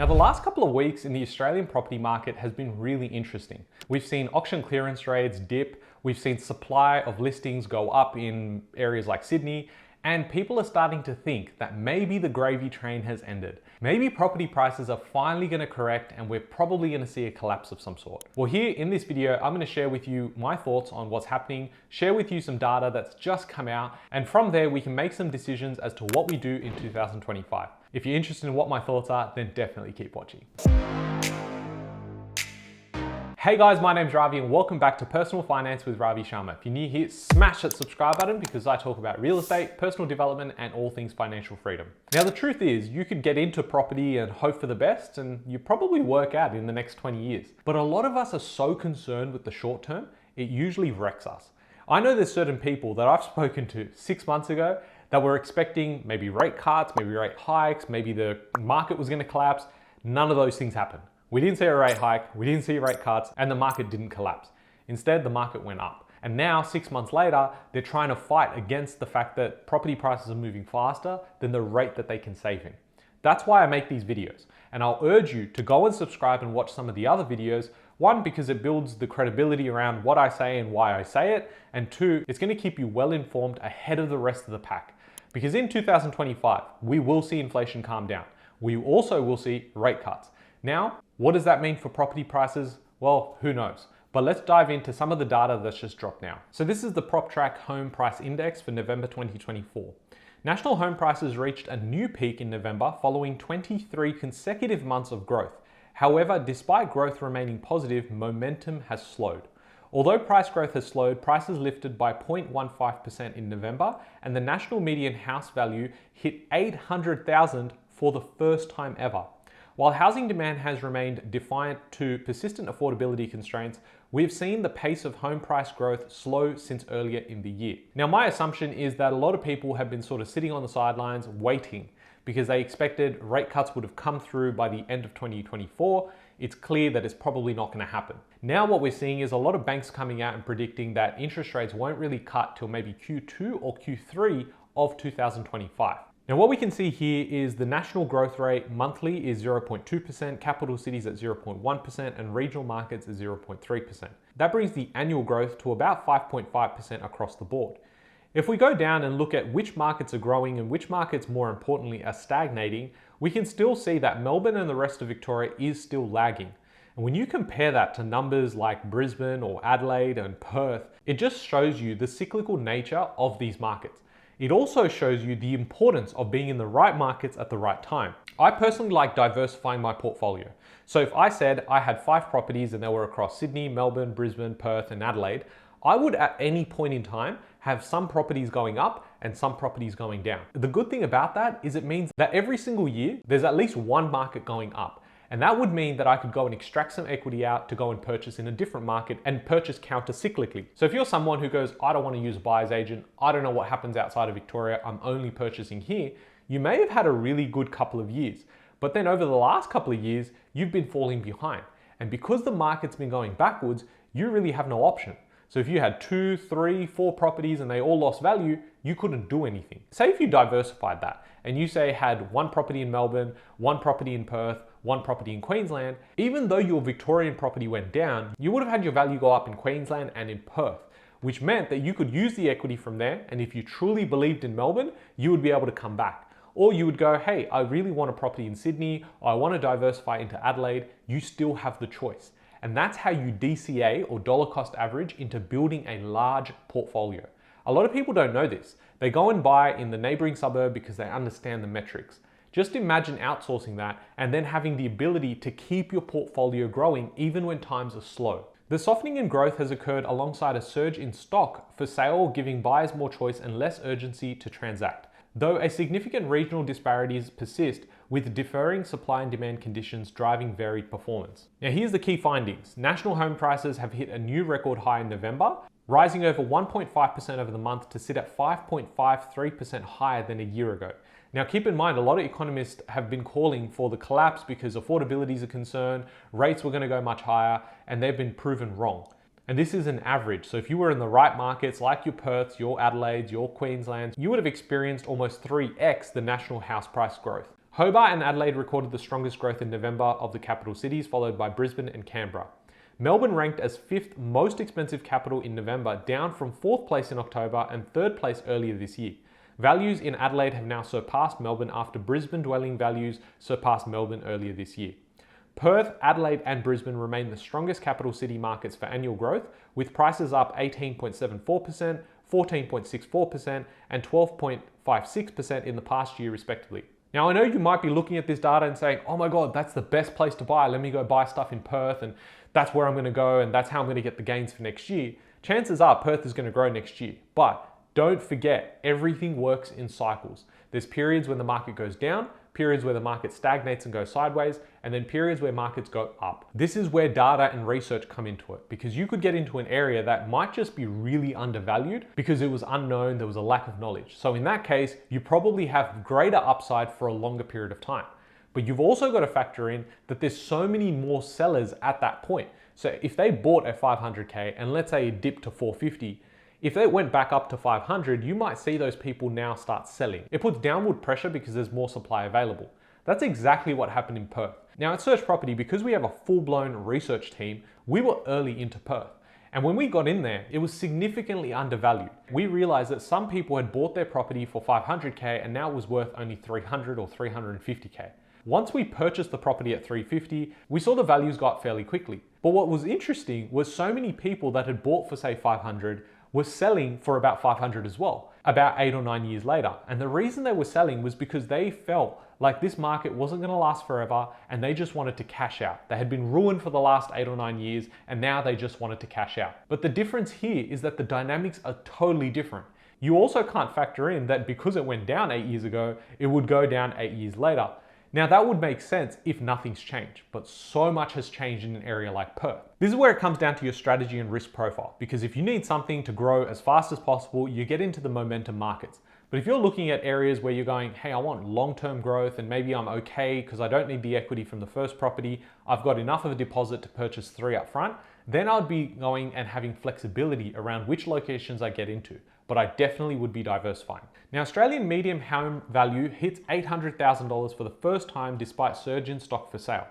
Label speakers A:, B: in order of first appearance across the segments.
A: Now, the last couple of weeks in the Australian property market has been really interesting. We've seen auction clearance rates dip, we've seen supply of listings go up in areas like Sydney, and people are starting to think that maybe the gravy train has ended. Maybe property prices are finally going to correct and we're probably going to see a collapse of some sort. Well, here in this video, I'm going to share with you my thoughts on what's happening, share with you some data that's just come out, and from there we can make some decisions as to what we do in 2025. If you're interested in what my thoughts are, then definitely keep watching. Hey guys, my name's Ravi and welcome back to Personal Finance with Ravi Sharma. If you're new here, smash that subscribe button because I talk about real estate, personal development, and all things financial freedom. Now, the truth is you could get into property and hope for the best and you probably work out in the next 20 years. But a lot of us are so concerned with the short term, it usually wrecks us. I know there's certain people that I've spoken to 6 months ago that were expecting maybe rate cuts, maybe rate hikes, maybe the market was going to collapse. None of those things happened. We didn't see a rate hike, we didn't see rate cuts, and the market didn't collapse. Instead, the market went up. And now, 6 months later, they're trying to fight against the fact that property prices are moving faster than the rate that they can save in. That's why I make these videos. And I'll urge you to go and subscribe and watch some of the other videos. One, because it builds the credibility around what I say and why I say it. And two, it's going to keep you well informed ahead of the rest of the pack. Because in 2025, we will see inflation calm down. We also will see rate cuts. Now, what does that mean for property prices? Well, who knows? But let's dive into some of the data that's just dropped now. So this is the PropTrack Home Price Index for November 2024. National home prices reached a new peak in November following 23 consecutive months of growth. However, despite growth remaining positive, momentum has slowed. Although price growth has slowed, prices lifted by 0.15% in November, and the national median house value hit $800,000 for the first time ever. While housing demand has remained defiant to persistent affordability constraints, we've seen the pace of home price growth slow since earlier in the year. Now, my assumption is that a lot of people have been sort of sitting on the sidelines waiting because they expected rate cuts would have come through by the end of 2024. It's clear that it's probably not going to happen. Now what we're seeing is a lot of banks coming out and predicting that interest rates won't really cut till maybe Q2 or Q3 of 2025. Now what we can see here is the national growth rate monthly is 0.2%, capital cities at 0.1%, and regional markets at 0.3%. That brings the annual growth to about 5.5% across the board. If we go down and look at which markets are growing and which markets, more importantly, are stagnating, we can still see that Melbourne and the rest of Victoria is still lagging. And when you compare that to numbers like Brisbane or Adelaide and Perth, it just shows you the cyclical nature of these markets. It also shows you the importance of being in the right markets at the right time. I personally like diversifying my portfolio. So if I said I had 5 properties and they were across Sydney, Melbourne, Brisbane, Perth, and Adelaide, I would at any point in time have some properties going up and some properties going down. The good thing about that is it means that every single year there's at least one market going up. And that would mean that I could go and extract some equity out to go and purchase in a different market and purchase counter-cyclically. So if you're someone who goes, I don't want to use a buyer's agent, I don't know what happens outside of Victoria, I'm only purchasing here, you may have had a really good couple of years. But then over the last couple of years, you've been falling behind. And because the market's been going backwards, you really have no option. So if you had 2, 3, 4 properties and they all lost value, you couldn't do anything. Say if you diversified that and you say had 1 property in Melbourne, 1 property in Perth, 1 property in Queensland, even though your Victorian property went down, you would have had your value go up in Queensland and in Perth, which meant that you could use the equity from there. And if you truly believed in Melbourne, you would be able to come back. Or you would go, hey, I really want a property in Sydney, or I want to diversify into Adelaide. You still have the choice. And that's how you DCA or dollar cost average into building a large portfolio. A lot of people don't know this. They go and buy in the neighboring suburb because they understand the metrics. Just imagine outsourcing that and then having the ability to keep your portfolio growing even when times are slow. The softening in growth has occurred alongside a surge in stock for sale, giving buyers more choice and less urgency to transact. Though a significant regional disparities persist, with differing supply and demand conditions driving varied performance. Now here's the key findings. National home prices have hit a new record high in November, rising over 1.5% over the month to sit at 5.53% higher than a year ago. Now keep in mind, a lot of economists have been calling for the collapse because affordability is a concern, rates were going to go much higher, and they've been proven wrong. And this is an average. So if you were in the right markets, like your Perths, your Adelaides, your Queenslands, you would have experienced almost 3x the national house price growth. Hobart and Adelaide recorded the strongest growth in November of the capital cities, followed by Brisbane and Canberra. Melbourne ranked as 5th most expensive capital in November, down from 4th place in October and 3rd place earlier this year. Values in Adelaide have now surpassed Melbourne after Brisbane dwelling values surpassed Melbourne earlier this year. Perth, Adelaide and Brisbane remain the strongest capital city markets for annual growth, with prices up 18.74%, 14.64% and 12.56% in the past year respectively. Now I know you might be looking at this data and saying, oh my God, that's the best place to buy. Let me go buy stuff in Perth and that's where I'm going to go and that's how I'm going to get the gains for next year. Chances are Perth is going to grow next year, but don't forget, everything works in cycles. There's periods when the market goes down, periods where the market stagnates and goes sideways, and then periods where markets go up. This is where data and research come into it, because you could get into an area that might just be really undervalued because it was unknown, there was a lack of knowledge. So in that case, you probably have greater upside for a longer period of time. But you've also got to factor in that there's so many more sellers at that point. So if they bought at 500K and let's say it dipped to 450, if they went back up to 500, you might see those people now start selling. It puts downward pressure because there's more supply available. That's exactly what happened in Perth. Now at Search Property, because we have a full-blown research team, we were early into Perth. And when we got in there, it was significantly undervalued. We realized that some people had bought their property for 500K and now it was worth only 300 or 350K. Once we purchased the property at 350, we saw the values go up fairly quickly. But what was interesting was so many people that had bought for say 500 were selling for about 500 as well, about 8 or 9 years later. And the reason they were selling was because they felt like this market wasn't going to last forever and they just wanted to cash out. They had been ruined for the last 8 or 9 years and now they just wanted to cash out. But the difference here is that the dynamics are totally different. You also can't factor in that because it went down 8 years ago, it would go down 8 years later. Now that would make sense if nothing's changed, but so much has changed in an area like Perth. This is where it comes down to your strategy and risk profile, because if you need something to grow as fast as possible, you get into the momentum markets. But if you're looking at areas where you're going, hey, I want long-term growth and maybe I'm okay because I don't need the equity from the first property, I've got enough of a deposit to purchase 3 up front, then I'd be going and having flexibility around which locations I get into. But I definitely would be diversifying. Now, Australian median home value hits $800,000 for the first time despite surge in stock for sale.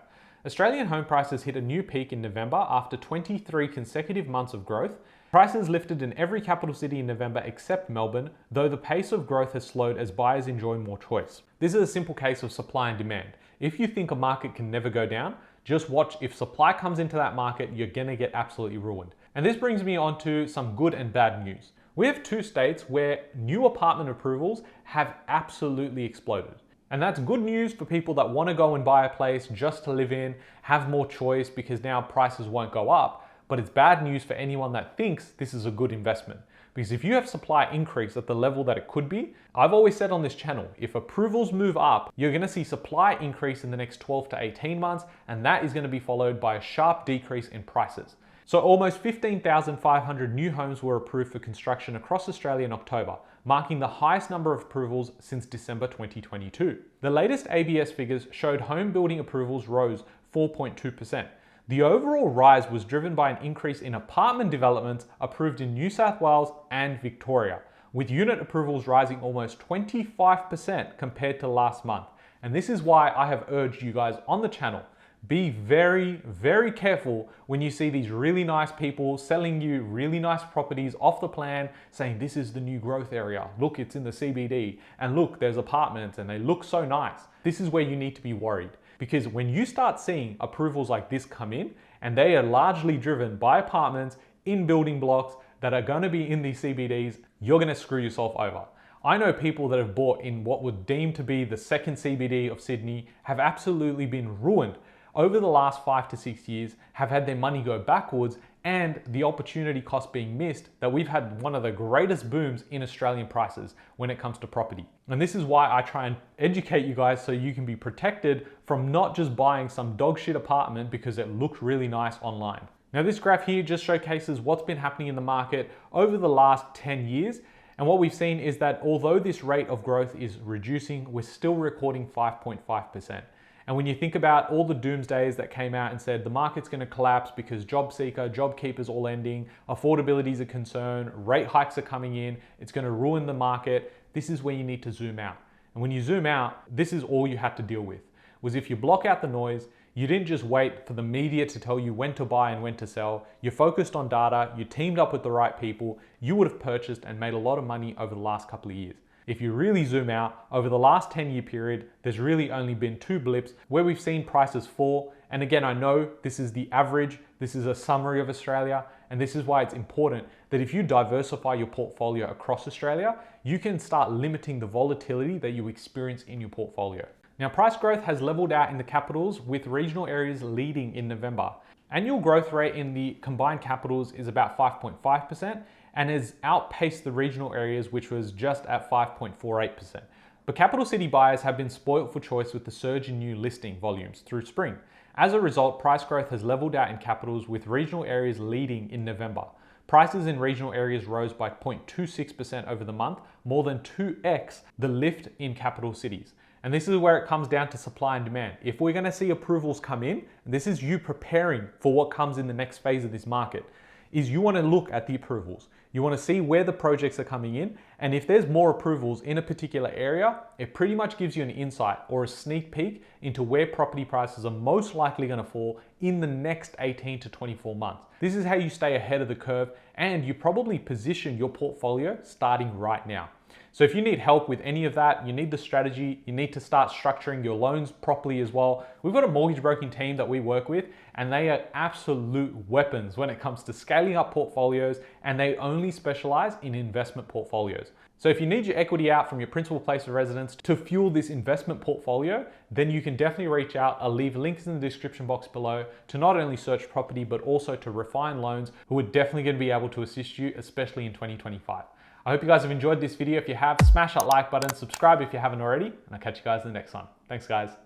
A: Australian home prices hit a new peak in November after 23 consecutive months of growth. Prices lifted in every capital city in November except Melbourne, though the pace of growth has slowed as buyers enjoy more choice. This is a simple case of supply and demand. If you think a market can never go down, just watch. If supply comes into that market, you're gonna get absolutely ruined. And this brings me on to some good and bad news. We have 2 states where new apartment approvals have absolutely exploded. And that's good news for people that want to go and buy a place just to live in, have more choice because now prices won't go up. But it's bad news for anyone that thinks this is a good investment. Because if you have supply increase at the level that it could be, I've always said on this channel, if approvals move up, you're going to see supply increase in the next 12 to 18 months, and that is going to be followed by a sharp decrease in prices. So almost 15,500 new homes were approved for construction across Australia in October, marking the highest number of approvals since December 2022. The latest ABS figures showed home building approvals rose 4.2%. The overall rise was driven by an increase in apartment developments approved in New South Wales and Victoria, with unit approvals rising almost 25% compared to last month. And this is why I have urged you guys on the channel, be very, very careful when you see these really nice people selling you really nice properties off the plan, saying this is the new growth area. Look, it's in the CBD, and look, there's apartments and they look so nice. This is where you need to be worried, because when you start seeing approvals like this come in, and they are largely driven by apartments in building blocks that are going to be in these CBDs, you're going to screw yourself over. I know people that have bought in what would deem to be the second CBD of Sydney have absolutely been ruined over the last 5 to 6 years, have had their money go backwards, and the opportunity cost being missed, that we've had one of the greatest booms in Australian prices when it comes to property. And this is why I try and educate you guys so you can be protected from not just buying some dog shit apartment because it looked really nice online. Now this graph here just showcases what's been happening in the market over the last 10 years. And what we've seen is that although this rate of growth is reducing, we're still recording 5.5%. And when you think about all the doomsdays that came out and said the market's going to collapse because job seeker, job keepers all ending, affordability is a concern, rate hikes are coming in, it's going to ruin the market, this is where you need to zoom out. And when you zoom out, this is all you had to deal with. Was if you block out the noise, you didn't just wait for the media to tell you when to buy and when to sell. You focused on data, you teamed up with the right people, you would have purchased and made a lot of money over the last couple of years. If you really zoom out, over the last 10-year period, there's really only been 2 blips where we've seen prices fall. And again, I know this is the average, this is a summary of Australia, and this is why it's important that if you diversify your portfolio across Australia, you can start limiting the volatility that you experience in your portfolio. Now, price growth has leveled out in the capitals with regional areas leading in November. Annual growth rate in the combined capitals is about 5.5% and has outpaced the regional areas, which was just at 5.48%. But capital city buyers have been spoilt for choice with the surge in new listing volumes through spring. As a result, price growth has leveled out in capitals with regional areas leading in November. Prices in regional areas rose by 0.26% over the month, more than 2x the lift in capital cities. And this is where it comes down to supply and demand. If we're going to see approvals come in, this is you preparing for what comes in the next phase of this market, is you want to look at the approvals. You want to see where the projects are coming in. And if there's more approvals in a particular area, it pretty much gives you an insight or a sneak peek into where property prices are most likely going to fall in the next 18 to 24 months. This is how you stay ahead of the curve, and you probably position your portfolio starting right now. So if you need help with any of that, you need the strategy, you need to start structuring your loans properly as well. We've got a mortgage broking team that we work with, and they are absolute weapons when it comes to scaling up portfolios, and they only specialize in investment portfolios. So if you need your equity out from your principal place of residence to fuel this investment portfolio, then you can definitely reach out. I'll leave links in the description box below to not only search property, but also to refine loans, who are definitely going to be able to assist you, especially in 2025. I hope you guys have enjoyed this video. If you have, smash that like button, subscribe if you haven't already, and I'll catch you guys in the next one. Thanks, guys.